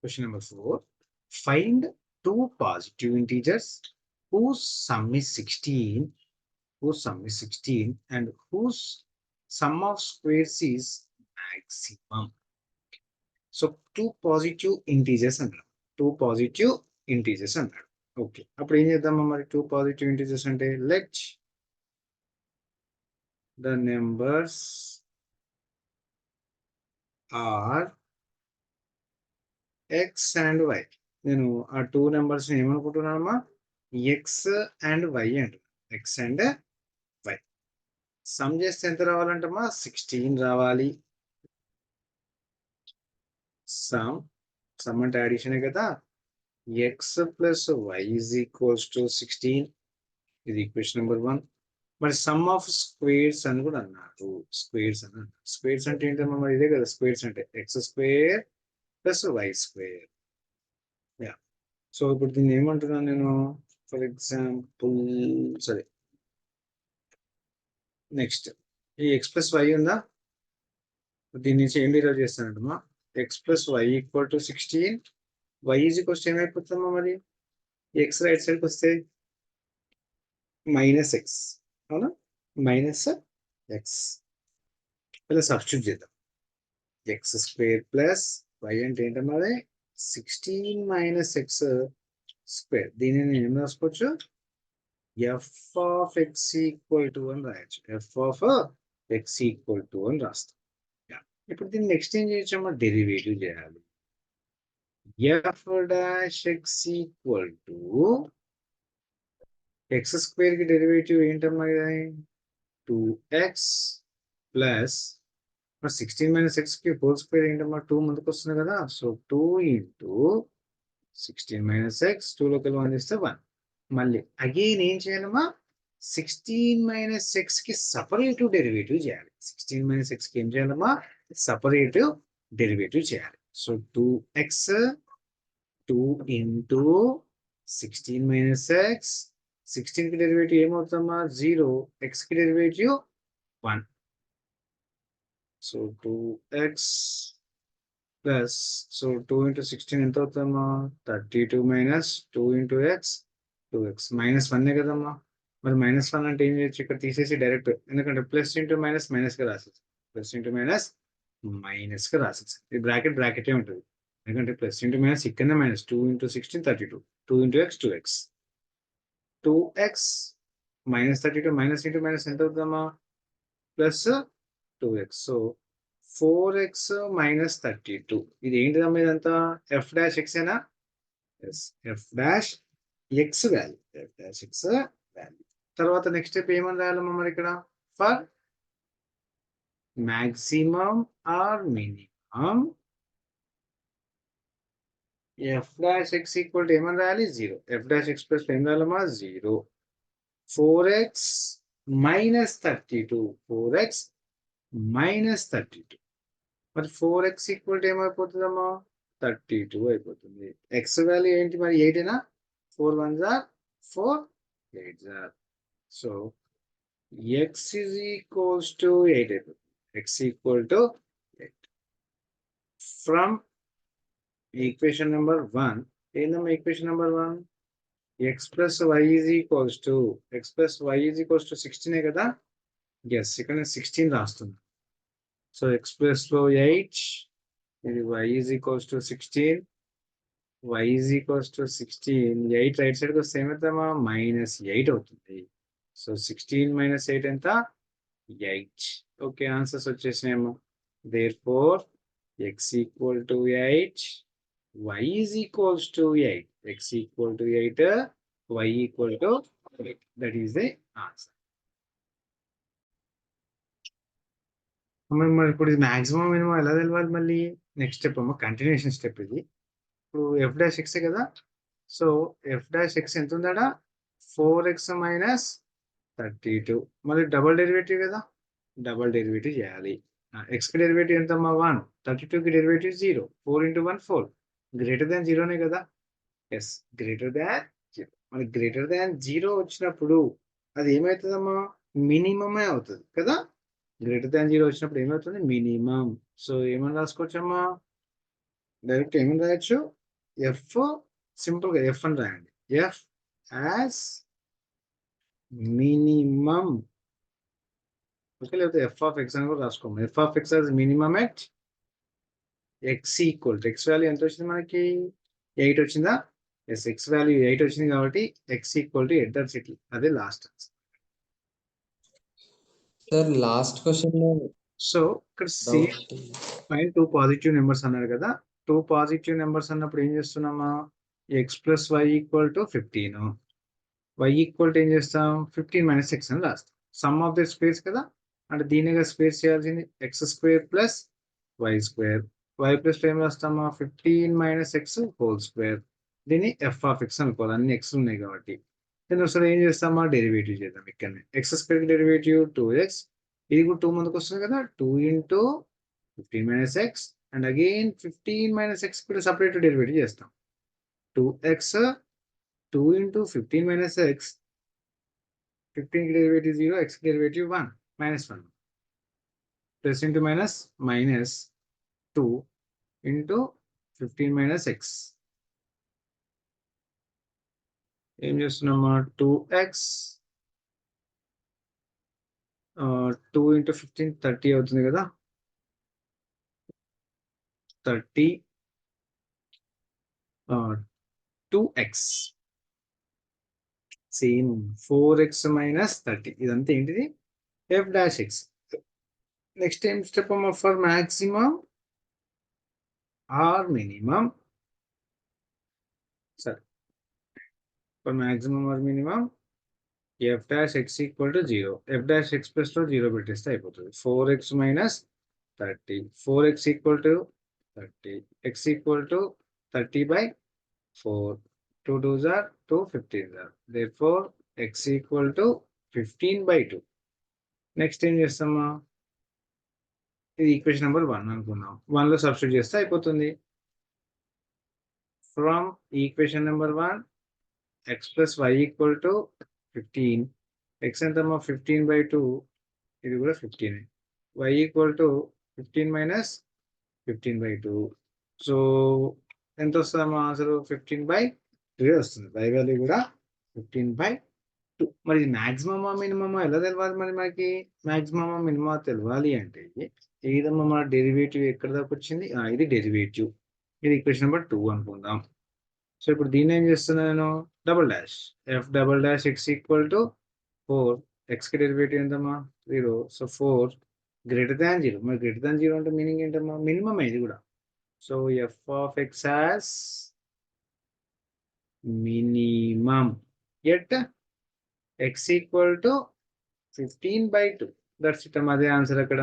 Question number 4. Find two positive integers whose sum is 16, and whose sum of squares is maximum. So two positive integers అన్నాడు. Okay, అప్పుడు ఏం చేద్దామా మరి two positive integers అంటే let the numbers are x and y. నేను ఆ two numbers ఏమనుకుంటున్నానమ్మా, x and y అంటున్నాను. ఎక్స్ అండ్ వై సమ్ చేస్తే ఎంత రావాలంటమ్మా, 16 రావాలి. సమ్ అంటే అడిషనే కదా. X plus y is equals to 16. ఇది ఈక్వేషన్ నెంబర్ 1. మరి సమ్ ఆఫ్ స్క్వేర్స్ అని కూడా అన్నారు. స్క్వేర్స్ అంటే ఏంటమ్మా, మరి ఇదే కదా స్క్వేర్స్ అంటే, x square plus y square. Yeah, so ఇప్పుడు దీన్ని ఏమంటున్నాను నేను, ఫర్ ఎగ్జాంపుల్ సరే నెక్స్ట్ ఈ ఎక్స్ ప్లస్ వై ఉందా, దీని నుంచి ఏం డిరైవ్ చేస్తానంటమ్మా, x plus y equal to 16. Y is equals ఏమైపోతుందమ్మా, మరి ఎక్స్ రైట్ సైడ్కి వస్తే మైనస్ ఎక్స్, అవునా, మైనస్ ఎక్స్. ఇలా సబ్స్టిట్యూట్ చేద్దాం. ఎక్స్ స్క్వేర్ ప్లస్ వై అంటే ఏంటమ్మా, అది 16 మైనస్ ఎక్స్ స్క్వేర్. దీనిని నేను ఏం రాసుకోవచ్చు, F of X equal to అని రాయొచ్చు. F of X equal to అని రాస్తాం. ఇప్పుడు దీన్ని నెక్స్ట్ ఏం చేయొచ్చమ్మా, డెరివేటివ్ చేయాలి. F dash x equal to X square కి డెరివేటివ్ ఏంటమ్మా, 2x ప్లస్ 16 మైనస్ ఎక్స్ కి హోల్ స్క్వేర్ ఏంటమ్మా, 2 ముందుకు వస్తుంది కదా. సో 2 ఇంటూ 16 మైనస్ ఎక్స్, 2 లోకి 1 ఇస్తే 1. మళ్ళీ అగైన్ ఏం చేయాలమ్మా, 16 మైనస్ ఎక్స్ కి సపరేటివ్ డెరివేటివ్ చేయాలి. 16 మైనస్ ఎక్స్ కి ఏం చేయాలమ్మా, సపరేటివ్ డెరివేటివ్ చేయాలి. So 2x 2 into 16 minus X, 16 కి డెరివేటివ్ ఏమవుతుందమ్మా, 0. ఎక్స్ కి derivative 1. So 2x plus, so 2 into 16 ఎంత అవుతుందమ్మా, 32 minus 2 into X, 2x minus 1 కదమ్మా. మరి మైనస్ 1 అంటే ఏం చేయొచ్చు, ఇక్కడ తీసేసి డైరెక్ట్, ఎందుకంటే ప్లస్ ఇంటూ మైనస్ మైనస్ గా రాసేసి, ప్లస్ ఇంటూ మైనస్ మైనస్ గా రాసేసి, ఈ బ్రాకెటే ఉంటుంది. ఎందుకంటే ప్లస్ ఇంటూ మైనస్ ఇక్కడ minus, 2 into 16 32, 2 into X 2x minus 32 minus into minus ఎంత అవుతుందమ్మా, plus 2x. So 4x minus 32. ఇది ఏంటిదమ్మా, ఇదంతా ఎఫ్ డాష్ ఎక్స్ ఏనా, ఎఫ్ డాష్ ఎక్స్ వాల్యూ, తర్వాత నెక్స్ట్ స్టెప్ ఏమని రాయాలమ్మా మరి ఇక్కడ, for maximum or minimum f dash x equal to ఏమని రాయాలి, 0. ఎఫ్ డాష్ ఎక్స్ ప్లస్ ఏం రాయాలమ్మా, 0. 4x minus 32, 4x minus 32. మరి 4x ఈక్వల్ టు ఏమైపోతుందమ్మా, 32 అయిపోతుంది. ఎక్స్ వాల్యూ ఏంటి మరి, 8 4 1 4 8 so x is equals to 8 అయిపోతుంది. X equal to 8 from equation number 1. ఏందమ్మా equation number 1, x plus y is equals to 16 కదా. Yes, ఇక్కడ 16 రాస్తుంది. సో ఎక్స్ ప్లస్ లో 8, ఇది y is equals to 16, y is equals to 16, 8 right సైడ్కి వస్తే ఏమవుతామా, -8 అవుతుంది. సో 16 మైనస్ 8 ఎంత, 8. ఓకే, ఆన్సర్స్ వచ్చేసినాయేమో. Therefore x equal to 8, y is equals to 8, x equal to 8, y equal to 8. That is the answer. మరి ఇప్పుడు ఇది maximum minimum ఎలా తెలవాలి, మళ్ళీ నెక్స్ట్ స్టెప్ అమ్మ, కంటిన్యూషన్ స్టెప్ ఇది. ఇప్పుడు ఎఫ్ డాష్ ఎక్స్ కదా. సో ఎఫ్ డాష్ ఎక్స్ ఎంత ఉందా, 4x మైనస్ 32. మళ్ళీ డబల్ డెరివేటివ్ కదా, డబల్ డెరివేటివ్ చేయాలి. ఎక్స్ కి డెరివేటివ్ ఎంతమ్మా, 1. 32 కి డెరివేటివ్ 0. 4 ఇంటూ 1 4, గ్రేటర్ దాన్ 0నే కదా. Yes, greater than 0. మనకి గ్రేటర్ దాన్ 0 వచ్చినప్పుడు అది ఏమవుతుందమ్మా, మినిమమే అవుతుంది కదా. గ్రేటర్ దాన్ 0 వచ్చినప్పుడు ఏమవుతుంది, మినిమం. సో ఏమని రాసుకోవచ్చమ్మా, డైరెక్ట్ ఏమని రాయొచ్చు, ఎఫ్ సింపుల్ గా ఎఫ్ అని రాయండి. ఎఫ్ యాజ్ మినిమం, ఓకే, లేకపోతే ఎఫ్ ఆఫ్ ఎక్స్ అని కూడా రాసుకోండి. F of X as minimum at X equal to, X value ఎంత వచ్చింది మనకి, 8 వచ్చిందా, ఎస్ ఎక్స్ వాల్యూ 8 వచ్చింది కాబట్టి x equal to eight that's it, అదే last answer. Sir last question so ఇక్కడ సేమ్ ఫైన్ 2 పాజిటివ్ నెంబర్స్ అన్నారు కదా, 2 పాజిటివ్ నెంబర్స్ అన్నప్పుడు ఏం చేస్తున్నామా, x plus y equal to 15, y equal to ఏం చేస్తాం 15 మైనస్ ఎక్స్ అని రాస్తాం. సమ్ ఆఫ్ ద స్క్వేర్స్ కదా, అంటే దీనిగా స్క్వేర్ చేయాల్సింది x square plus y square, y plus ఏం రాస్తామా 15 మైనస్ ఎక్స్ హోల్ స్క్వేర్, దీన్ని ఎఫ్ ఆఫ్ ఎక్స్ అనుకోవాలి, అన్ని ఎక్స్ ఉన్నాయి కాబట్టి. దీని ఒకసారి ఏం చేస్తామా డెరివేటివ్ చేద్దాం. ఇక్కడ ఎక్స్ స్క్వేర్ డెరివేటివ్ 2x, ఇది కూడా 2 ముందుకు వస్తుంది కదా, 2 into 15 minus X and again 15 minus X కూడా సపరేట్ డెరివేటివ్ చేస్తాం. 2x 2 ఇంటూ 15 మైనస్ ఎక్స్, 15 కి డెరివేటివ్ 0, x కి derivative 1 minus 1, plus into minus minus 2 into 15 minus X, ఏం చేస్తున్నామా 2x 2 ఇంటూ 15 30 అవుతుంది కదా, 30 2x సేమ్ 4x మైనస్ 30, ఇదంతా ఏంటిది ఎఫ్ డాష్ ఎక్స్. నెక్స్ట్ ఏం స్టెప్ అమ్మా, ఫర్ మాక్సిమం ఆర్ మినిమం, సరే for maximum or minimum f dash x equal to 0, f dash x plus లో 0 పెట్టేస్తే అయిపోతుంది. 4x minus 30, 4x equal to 30, x equal to 30/4, 2 2s are 2, 15s are, therefore x equal to 15/2. Next ఏం చేస్తామా, ఇది equation number 1 అనుకున్నాం, 1 లో substitute చేస్తే అయిపోతుంది. From equation number 1 x plus y equal to 15, x ఎంతమ్మా 15/2, ఇది కూడా 15, y equal to 15 minus 15/2, so ఎంత వస్తుందమ్మా ఆన్సర్ 15/2 వస్తుంది. y వాల్యూ కూడా 15/2. మరి మాక్సిమమా మినిమమా ఎలా తెలవాలి, మరి మనకి మాక్సిమమా మినిమమా తెలవాలి అంటే ఏదమ్మా మన డెరివేటివ్ ఎక్కడ దాకా వచ్చింది, ఇది డెరివేటివ్, ఇది ఈక్వేషన్ నెంబర్ 2 అనుకుందాం. సో ఇప్పుడు దీన్ని ఏం చేస్తున్నాను, double dash F double dash x equal to 4, X కి డెరివేటివ్ ఎంతమ్మా 0, సో 4 గ్రేటర్ దాన్ 0, మరి గ్రేటర్ దాన్ 0 అంటే మీనింగ్ ఏంటమ్మా మినిమం ఇది కూడా. So F of X as minimum at X equal to 15/2, that's it అమ్మా, అదే ఆన్సర్ అక్కడ.